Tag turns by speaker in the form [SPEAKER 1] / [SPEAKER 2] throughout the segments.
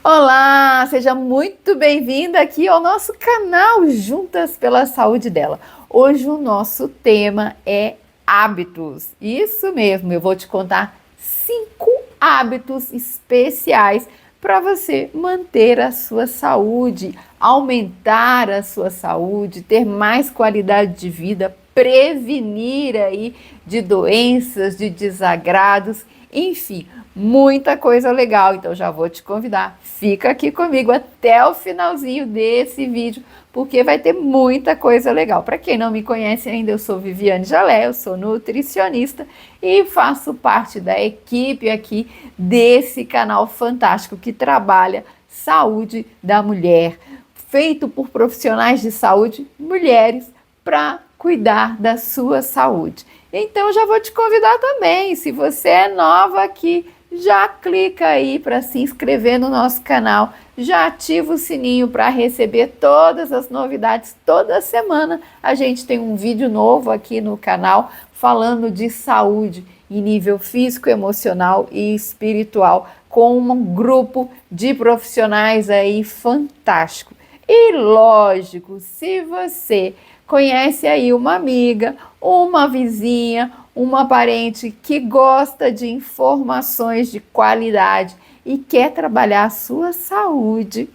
[SPEAKER 1] Olá, seja muito bem-vinda aqui ao nosso canal Juntas pela Saúde dela. Hoje o nosso tema é hábitos. Isso mesmo, eu vou te contar 5 hábitos especiais para você manter a sua saúde, aumentar a sua saúde, ter mais qualidade de vida, prevenir aí de doenças, de desagrados, enfim, muita coisa legal. Então já vou te convidar, fica aqui comigo até o finalzinho desse vídeo, porque vai ter muita coisa legal. Para quem não me conhece ainda, eu sou Viviane Jalé, eu sou nutricionista e faço parte da equipe aqui desse canal fantástico que trabalha saúde da mulher, feito por profissionais de saúde, mulheres, para cuidar da sua saúde. Então já vou te convidar também, se você é nova aqui, já clica aí para se inscrever no nosso canal, já ativa o sininho para receber todas as novidades. Toda semana a gente tem um vídeo novo aqui no canal falando de saúde em nível físico, emocional e espiritual, com um grupo de profissionais aí fantástico. E lógico, se você conhece aí uma amiga, uma vizinha, uma parente que gosta de informações de qualidade e quer trabalhar a sua saúde,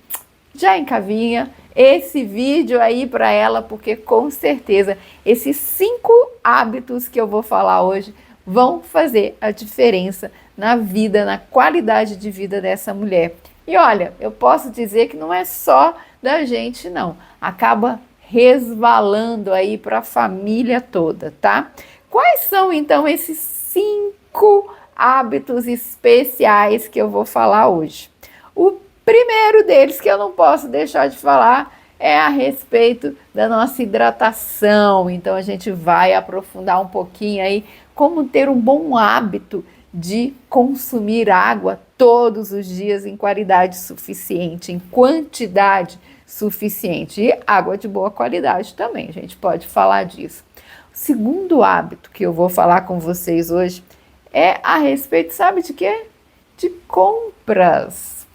[SPEAKER 1] já encaminha esse vídeo aí para ela, porque com certeza esses 5 hábitos que eu vou falar hoje vão fazer a diferença na vida, na qualidade de vida dessa mulher. E olha, eu posso dizer que não é só da gente não, acaba resvalando aí para a família toda, tá? Quais são então esses 5 hábitos especiais que eu vou falar hoje? O primeiro deles que eu não posso deixar de falar é a respeito da nossa hidratação. Então a gente vai aprofundar um pouquinho aí como ter um bom hábito de consumir água todos os dias em qualidade suficiente, em quantidade suficiente, e água de boa qualidade também, a gente pode falar disso. O segundo hábito que eu vou falar com vocês hoje é a respeito, sabe de quê? De compras.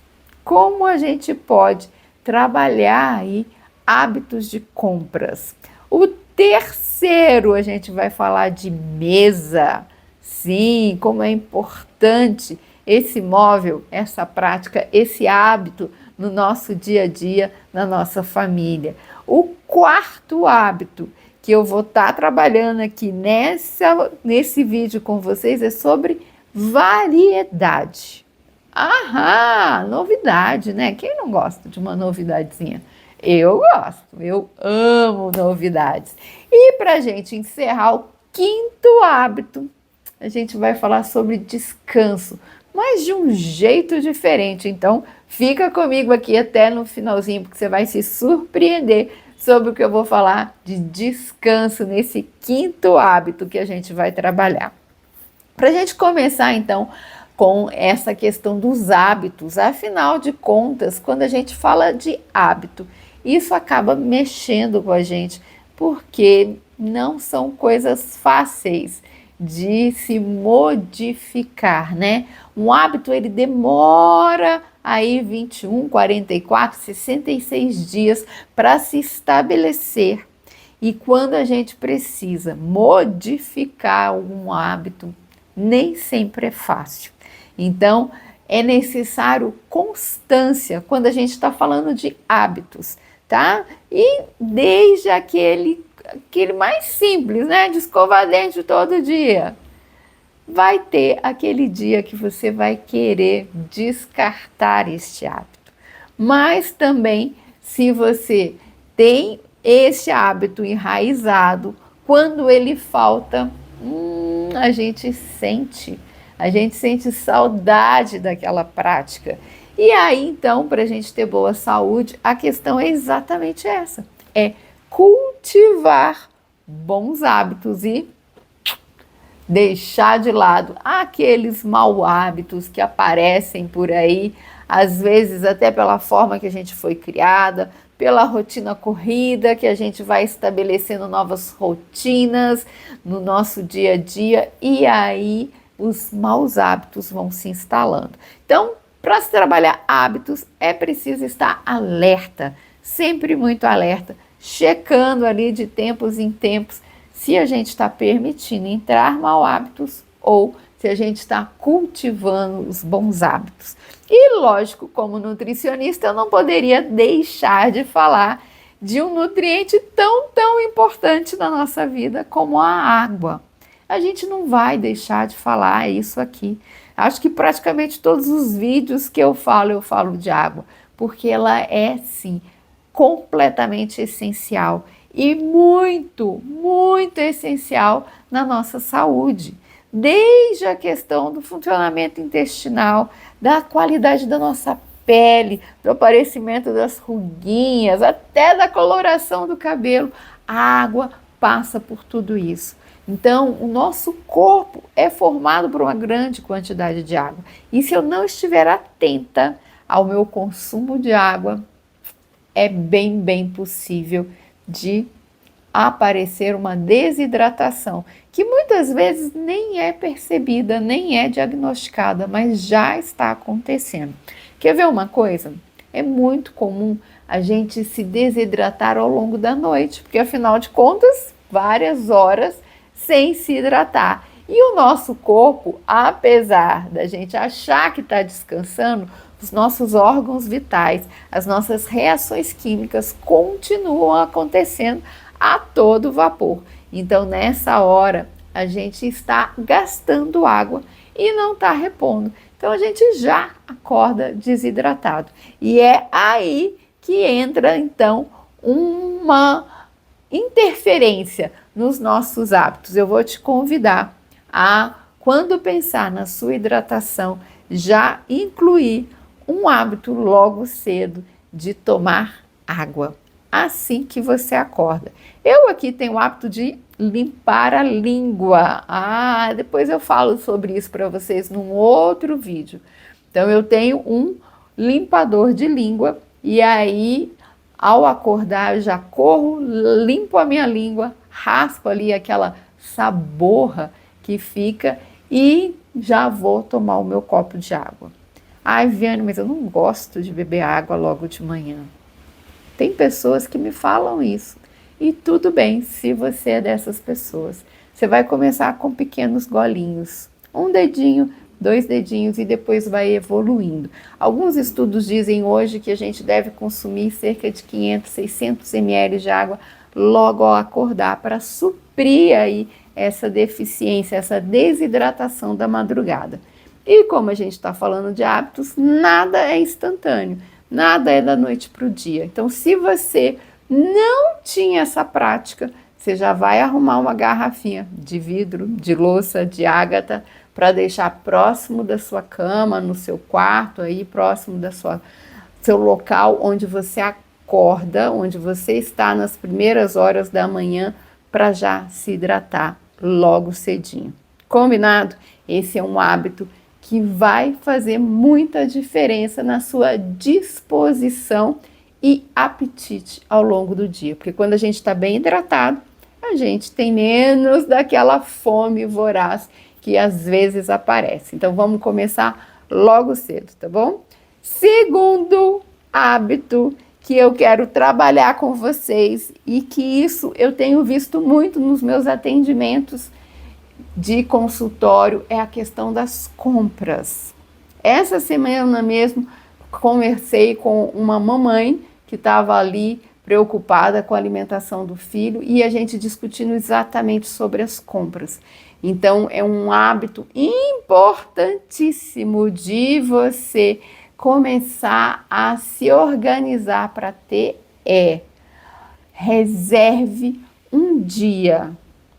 [SPEAKER 1] Como a gente pode trabalhar aí hábitos de compras. O terceiro, a gente vai falar de mesa. Sim, como é importante esse móvel, essa prática, esse hábito no nosso dia a dia, na nossa família. O quarto hábito que eu vou estar trabalhando aqui nesse vídeo com vocês é sobre variedade. Aham, novidade, né? Quem não gosta de uma novidadezinha? Eu gosto, eu amo novidades. E para a gente encerrar o quinto hábito, a gente vai falar sobre descanso, mas de um jeito diferente. Então, fica comigo aqui até no finalzinho, porque você vai se surpreender sobre o que eu vou falar de descanso nesse quinto hábito que a gente vai trabalhar. Para a gente começar, então, com essa questão dos hábitos, afinal de contas, quando a gente fala de hábito, isso acaba mexendo com a gente, porque não são coisas fáceis de se modificar, né? Um hábito, ele demora aí 21, 44, 66 dias para se estabelecer. E quando a gente precisa modificar algum hábito, nem sempre é fácil. Então, é necessário constância quando a gente está falando de hábitos, tá? E desde aquele mais simples, né? De escovar dente todo dia. Vai ter aquele dia que você vai querer descartar este hábito. Mas também, se você tem esse hábito enraizado, quando ele falta, a gente sente saudade daquela prática. E aí, então, para a gente ter boa saúde, a questão é exatamente essa, é cultivar bons hábitos e deixar de lado aqueles mau hábitos que aparecem por aí, às vezes até pela forma que a gente foi criada, pela rotina corrida, que a gente vai estabelecendo novas rotinas no nosso dia a dia, e aí os maus hábitos vão se instalando. Então, Para se trabalhar hábitos, é preciso estar alerta, sempre muito alerta, checando ali de tempos em tempos se a gente está permitindo entrar mau hábitos ou se a gente está cultivando os bons hábitos. E lógico, como nutricionista, eu não poderia deixar de falar de um nutriente tão importante na nossa vida como a água. A gente não vai deixar de falar isso aqui. Acho que praticamente todos os vídeos que eu falo de água, porque ela é, sim, completamente essencial e muito essencial na nossa saúde. Desde a questão do funcionamento intestinal, da qualidade da nossa pele, do aparecimento das ruguinhas, até da coloração do cabelo, a água passa por tudo isso. Então, o nosso corpo é formado por uma grande quantidade de água. E se eu não estiver atenta ao meu consumo de água, é bem possível de aparecer uma desidratação, que muitas vezes nem é percebida, nem é diagnosticada, mas já está acontecendo. Quer ver uma coisa? É muito comum a gente se desidratar ao longo da noite, porque afinal de contas, várias horas sem se hidratar. E o nosso corpo, apesar da gente achar que está descansando, os nossos órgãos vitais, as nossas reações químicas continuam acontecendo a todo vapor. Então, nessa hora, a gente está gastando água e não está repondo. Então, a gente já acorda desidratado. E é aí que entra, então, uma interferência nos nossos hábitos. Eu vou te convidar a, quando pensar na sua hidratação, já incluir um hábito logo cedo de tomar água, assim que você acorda. Eu aqui tenho o hábito de limpar a língua. Depois eu falo sobre isso para vocês num outro vídeo. Então eu tenho um limpador de língua e aí ao acordar eu já corro, limpo a minha língua, raspo ali aquela saborra que fica e já vou tomar o meu copo de água. Ai, Viane, mas eu não gosto de beber água logo de manhã. Tem pessoas que me falam isso. E tudo bem se você é dessas pessoas. Você vai começar com pequenos golinhos. 1 dedinho, 2 dedinhos e depois vai evoluindo. Alguns estudos dizem hoje que a gente deve consumir cerca de 500, 600 ml de água logo ao acordar para suprir aí essa deficiência, essa desidratação da madrugada. E como a gente está falando de hábitos, nada é instantâneo, nada é da noite para o dia. Então, se você não tinha essa prática, você já vai arrumar uma garrafinha de vidro, de louça, de ágata, para deixar próximo da sua cama, no seu quarto, aí próximo da seu local onde você acorda, onde você está nas primeiras horas da manhã, para já se hidratar logo cedinho. Combinado? Esse é um hábito que vai fazer muita diferença na sua disposição e apetite ao longo do dia. Porque quando a gente está bem hidratado, a gente tem menos daquela fome voraz que às vezes aparece. Então vamos começar logo cedo, tá bom? Segundo hábito que eu quero trabalhar com vocês e que isso eu tenho visto muito nos meus atendimentos de consultório é a questão das compras. Essa semana mesmo conversei com uma mamãe que estava ali preocupada com a alimentação do filho e a gente discutindo exatamente sobre as compras. Então é um hábito importantíssimo de você começar a se organizar para ter reserve um dia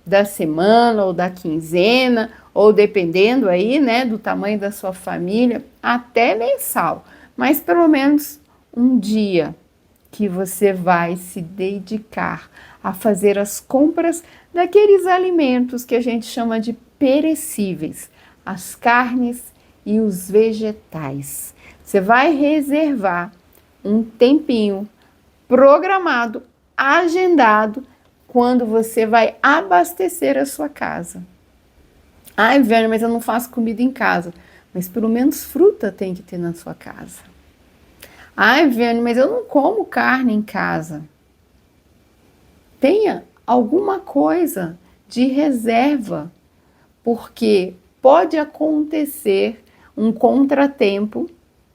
[SPEAKER 1] da semana ou da quinzena, ou dependendo aí, né, do tamanho da sua família, até mensal, mas pelo menos um dia que você vai se dedicar a fazer as compras daqueles alimentos que a gente chama de perecíveis, as carnes e os vegetais. Você vai reservar um tempinho programado, agendado, quando você vai abastecer a sua casa. Ai, Viane, mas eu não faço comida em casa. mas pelo menos fruta tem que ter na sua casa. Ai, Viane, mas eu não como carne em casa. Tenha alguma coisa de reserva, porque pode acontecer um contratempo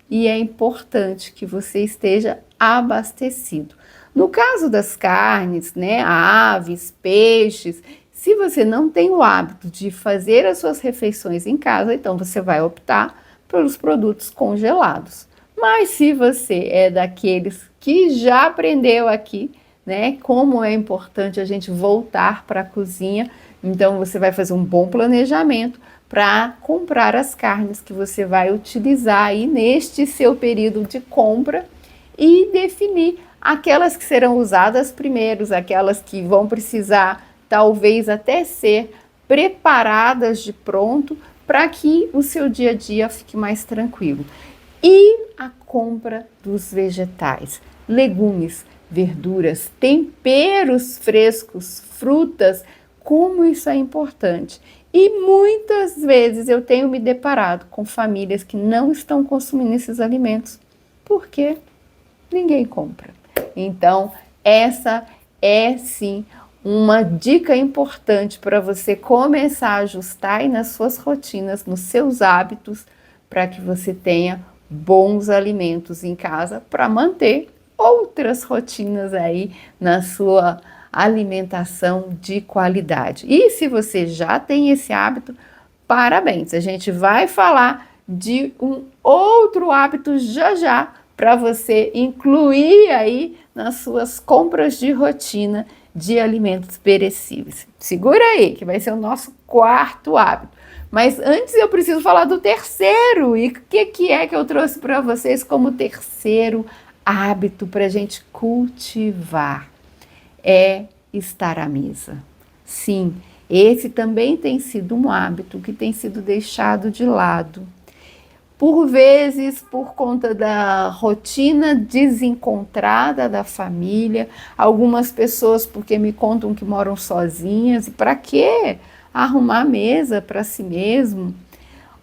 [SPEAKER 1] e é importante que você esteja abastecido. No caso das carnes, né, aves, peixes, se você não tem o hábito de fazer as suas refeições em casa, então você vai optar pelos produtos congelados. Mas se você é daqueles que já aprendeu aqui, né, como é importante a gente voltar para a cozinha, então você vai fazer um bom planejamento para comprar as carnes que você vai utilizar aí neste seu período de compra e definir aquelas que serão usadas primeiros, aquelas que vão precisar talvez até ser preparadas de pronto para que o seu dia a dia fique mais tranquilo. E a compra dos vegetais, legumes, verduras, temperos frescos, frutas, como isso é importante. E muitas vezes eu tenho me deparado com famílias que não estão consumindo esses alimentos, porque ninguém compra. Então, essa é sim uma dica importante para você começar a ajustar aí nas suas rotinas, nos seus hábitos, para que você tenha bons alimentos em casa para manter outras rotinas aí na sua alimentação de qualidade. E se você já tem esse hábito, parabéns! A gente vai falar de um outro hábito já para você incluir aí nas suas compras de rotina de alimentos perecíveis. Segura aí, que vai ser o nosso quarto hábito. Mas antes eu preciso falar do terceiro. E o que é que eu trouxe para vocês como terceiro hábito para a gente cultivar? É estar à mesa. Sim, esse também tem sido um hábito que tem sido deixado de lado. Por vezes, por conta da rotina desencontrada da família, algumas pessoas porque me contam que moram sozinhas, e para quê? Arrumar mesa para si mesmo,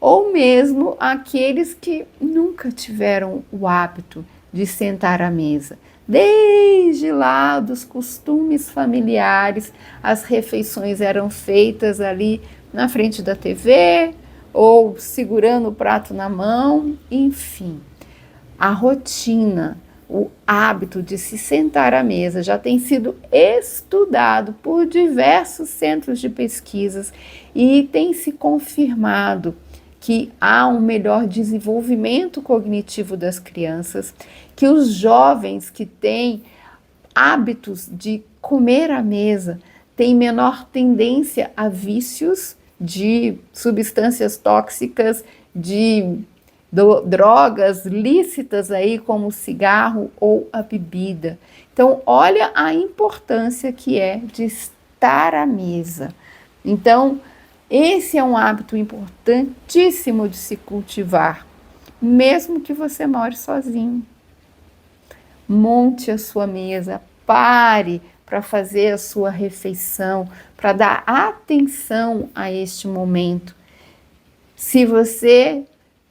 [SPEAKER 1] ou mesmo aqueles que nunca tiveram o hábito de sentar à mesa. Desde lá dos costumes familiares, as refeições eram feitas ali na frente da TV, ou segurando o prato na mão, enfim. A rotina, o hábito de se sentar à mesa já tem sido estudado por diversos centros de pesquisas e tem se confirmado que há um melhor desenvolvimento cognitivo das crianças, que os jovens que têm hábitos de comer à mesa têm menor tendência a vícios de substâncias tóxicas, de drogas lícitas aí como o cigarro ou a bebida. Então, olha a importância que é de estar à mesa. Então, esse é um hábito importantíssimo de se cultivar, mesmo que você more sozinho. Monte a sua mesa, pare para fazer a sua refeição, para dar atenção a este momento. Se você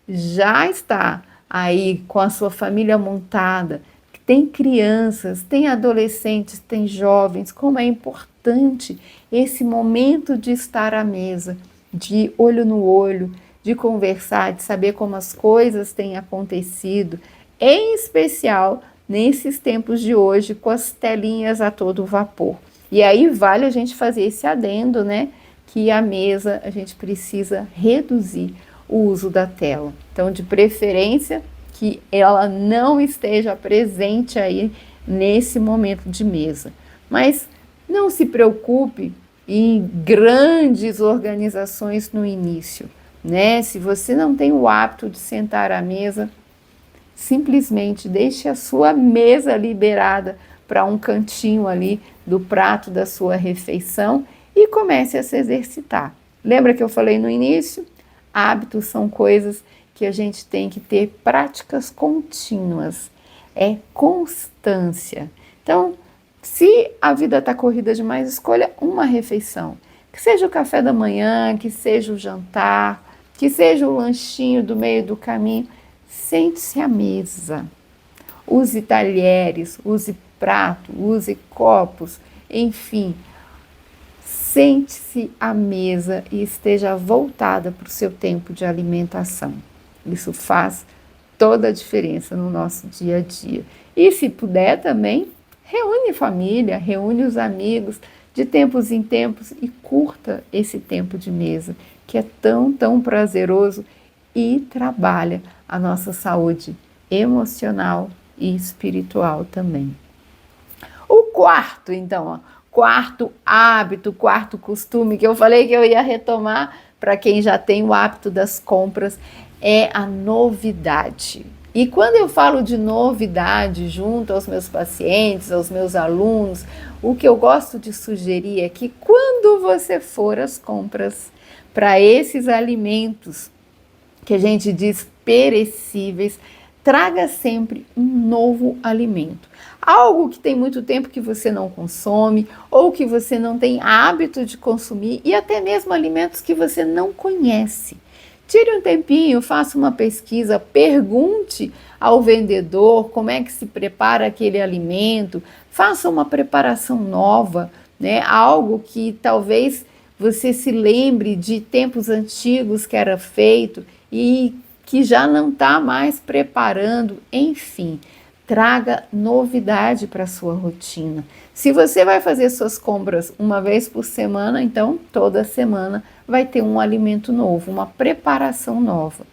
[SPEAKER 1] já está aí com a sua família montada, tem crianças, tem adolescentes, tem jovens, como é importante esse momento de estar à mesa, de olho no olho, de conversar, de saber como as coisas têm acontecido, em especial nesses tempos de hoje, com as telinhas a todo vapor. E aí vale a gente fazer esse adendo, né? Que a mesa a gente precisa reduzir o uso da tela. Então, de preferência, que ela não esteja presente aí nesse momento de mesa. Mas não se preocupe em grandes organizações no início, né? Se você não tem o hábito de sentar à mesa, simplesmente deixe a sua mesa liberada para um cantinho ali do prato da sua refeição e comece a se exercitar. Lembra que eu falei no início? Hábitos são coisas que a gente tem que ter práticas contínuas, é constância. Então, se a vida está corrida demais, escolha uma refeição, que seja o café da manhã, que seja o jantar, que seja o lanchinho do meio do caminho. Sente-se à mesa. Use talheres, use prato, use copos, enfim. Sente-se à mesa e esteja voltada para o seu tempo de alimentação. Isso faz toda a diferença no nosso dia a dia. E se puder também, reúne família, reúne os amigos de tempos em tempos e curta esse tempo de mesa, que é tão, tão prazeroso e trabalha a nossa saúde emocional e espiritual também. O quarto, então, ó, quarto hábito, quarto costume que eu falei que eu ia retomar para quem já tem o hábito das compras é a novidade. E quando eu falo de novidade junto aos meus pacientes, aos meus alunos, o que eu gosto de sugerir é que quando você for às compras para esses alimentos que a gente diz perecíveis, traga sempre um novo alimento. Algo que tem muito tempo que você não consome ou que você não tem hábito de consumir e até mesmo alimentos que você não conhece. Tire um tempinho, faça uma pesquisa, pergunte ao vendedor como é que se prepara aquele alimento, faça uma preparação nova, né? Algo que talvez você se lembre de tempos antigos que era feito e que já não está mais preparando, enfim. Traga novidade para a sua rotina. Se você vai fazer suas compras uma vez por semana, então toda semana vai ter um alimento novo, uma preparação nova.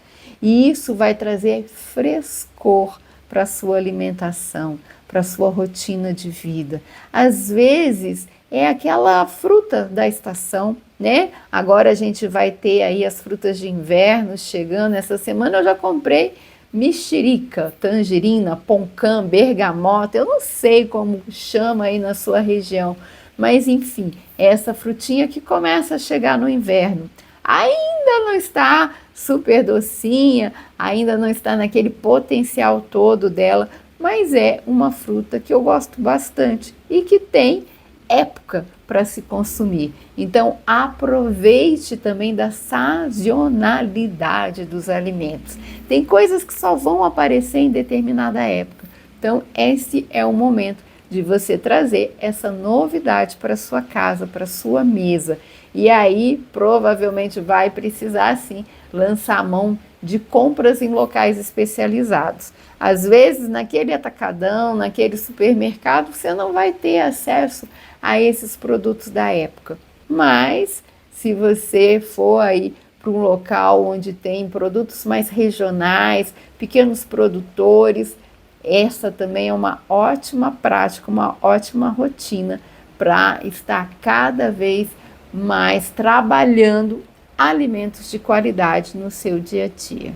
[SPEAKER 1] E isso vai trazer frescor para a sua alimentação, para a sua rotina de vida. Às vezes é aquela fruta da estação, né? Agora a gente vai ter aí as frutas de inverno chegando. Essa semana eu já comprei mexerica, tangerina, poncã, bergamota, eu não sei como chama aí na sua região, mas enfim, é essa frutinha que começa a chegar no inverno. Ainda não está super docinha, ainda não está naquele potencial todo dela, mas é uma fruta que eu gosto bastante e que tem época para se consumir. Então, aproveite também da sazonalidade dos alimentos. Tem coisas que só vão aparecer em determinada época. Então, esse é o momento de você trazer essa novidade para sua casa, para sua mesa. E aí, provavelmente vai precisar, sim, lançar a mão de compras em locais especializados. Às vezes, naquele atacadão, naquele supermercado, você não vai ter acesso a esses produtos da época. Mas, se você for aí para um local onde tem produtos mais regionais, pequenos produtores, essa também é uma ótima prática, uma ótima rotina para estar cada vez mais trabalhando alimentos de qualidade no seu dia a dia.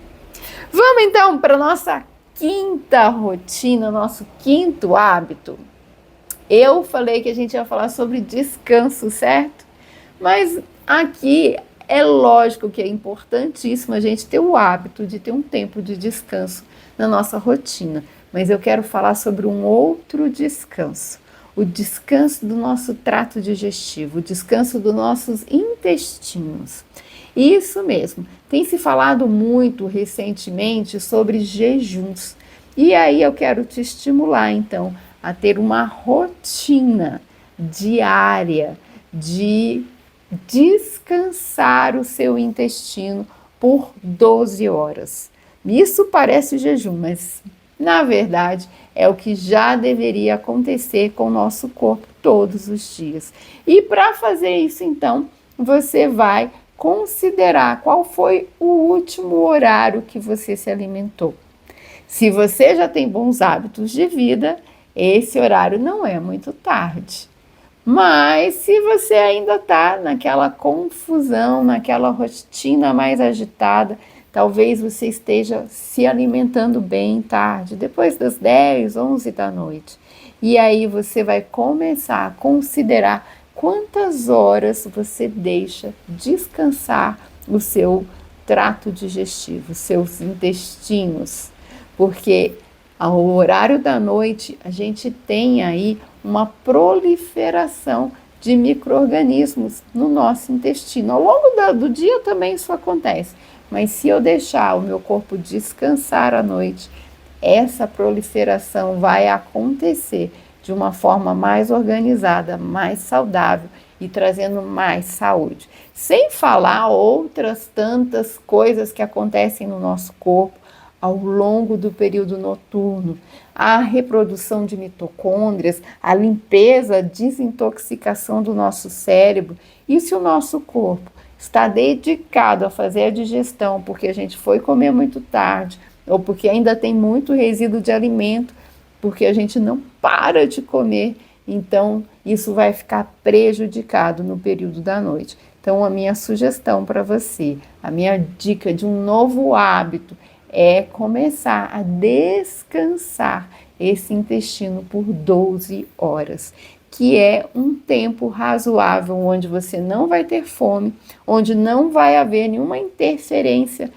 [SPEAKER 1] Vamos então para a nossa quinta rotina, nosso quinto hábito. Eu falei que a gente ia falar sobre descanso, certo? Mas aqui é lógico que é importantíssimo a gente ter o hábito de ter um tempo de descanso na nossa rotina. Mas eu quero falar sobre um outro descanso. O descanso do nosso trato digestivo, o descanso dos nossos intestinos. Isso mesmo, tem se falado muito recentemente sobre jejuns. E aí eu quero te estimular, então, a ter uma rotina diária de descansar o seu intestino por 12 horas. Isso parece jejum, mas na verdade é o que já deveria acontecer com o nosso corpo todos os dias. E para fazer isso, então, você vai considerar qual foi o último horário que você se alimentou. Se você já tem bons hábitos de vida, esse horário não é muito tarde. Mas se você ainda está naquela confusão, naquela rotina mais agitada, talvez você esteja se alimentando bem tarde, depois das 10, 11 da noite. E aí você vai começar a considerar quantas horas você deixa descansar o seu trato digestivo, seus intestinos. Porque ao horário da noite a gente tem aí uma proliferação de micro-organismos no nosso intestino. Ao longo do dia também isso acontece, Mas se eu deixar o meu corpo descansar à noite, essa proliferação vai acontecer de uma forma mais organizada, mais saudável e trazendo mais saúde. Sem falar outras tantas coisas que acontecem no nosso corpo ao longo do período noturno, a reprodução de mitocôndrias, a limpeza, a desintoxicação do nosso cérebro. E se o nosso corpo está dedicado a fazer a digestão porque a gente foi comer muito tarde, ou porque ainda tem muito resíduo de alimento, porque a gente não para de comer, então isso vai ficar prejudicado no período da noite. Então a minha sugestão para você, a minha dica de um novo hábito é começar a descansar esse intestino por 12 horas, que é um tempo razoável onde você não vai ter fome, onde não vai haver nenhuma interferência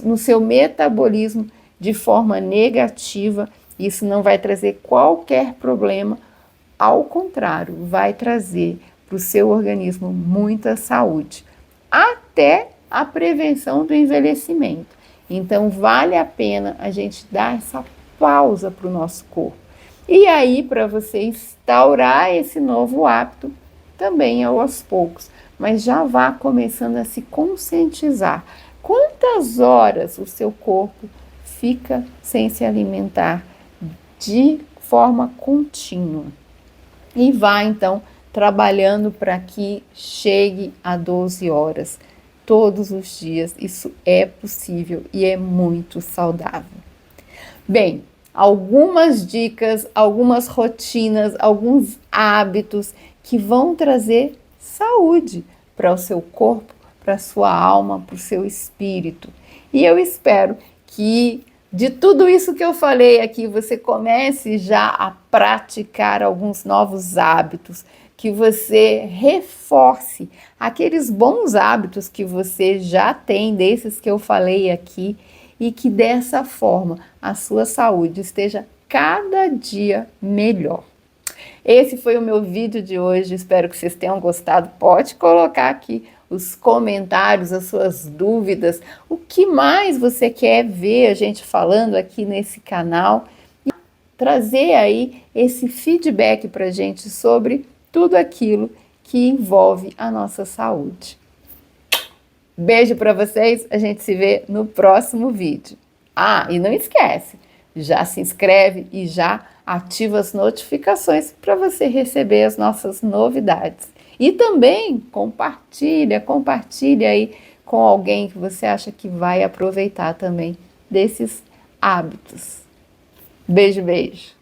[SPEAKER 1] no seu metabolismo de forma negativa. Isso não vai trazer qualquer problema, ao contrário, vai trazer para o seu organismo muita saúde, até a prevenção do envelhecimento. Então vale a pena a gente dar essa pausa para o nosso corpo. E aí, para você instaurar esse novo hábito, também é aos poucos, mas já vá começando a se conscientizar. Quantas horas o seu corpo fica sem se alimentar de forma contínua? E vá, então, trabalhando para que chegue a 12 horas todos os dias. Isso é possível e é muito saudável. Bem, algumas dicas, algumas rotinas, alguns hábitos que vão trazer saúde para o seu corpo, para a sua alma, para o seu espírito. E eu espero que de tudo isso que eu falei aqui, você comece já a praticar alguns novos hábitos, que você reforce aqueles bons hábitos que você já tem, desses que eu falei aqui, e que dessa forma a sua saúde esteja cada dia melhor. Esse foi o meu vídeo de hoje, espero que vocês tenham gostado. Pode colocar aqui os comentários, as suas dúvidas, o que mais você quer ver a gente falando aqui nesse canal, e trazer aí esse feedback para a gente sobre tudo aquilo que envolve a nossa saúde. Beijo para vocês, a gente se vê no próximo vídeo. Ah, e não esquece, já se inscreve e já ativa as notificações para você receber as nossas novidades. E também compartilha aí com alguém que você acha que vai aproveitar também desses hábitos. Beijo, beijo.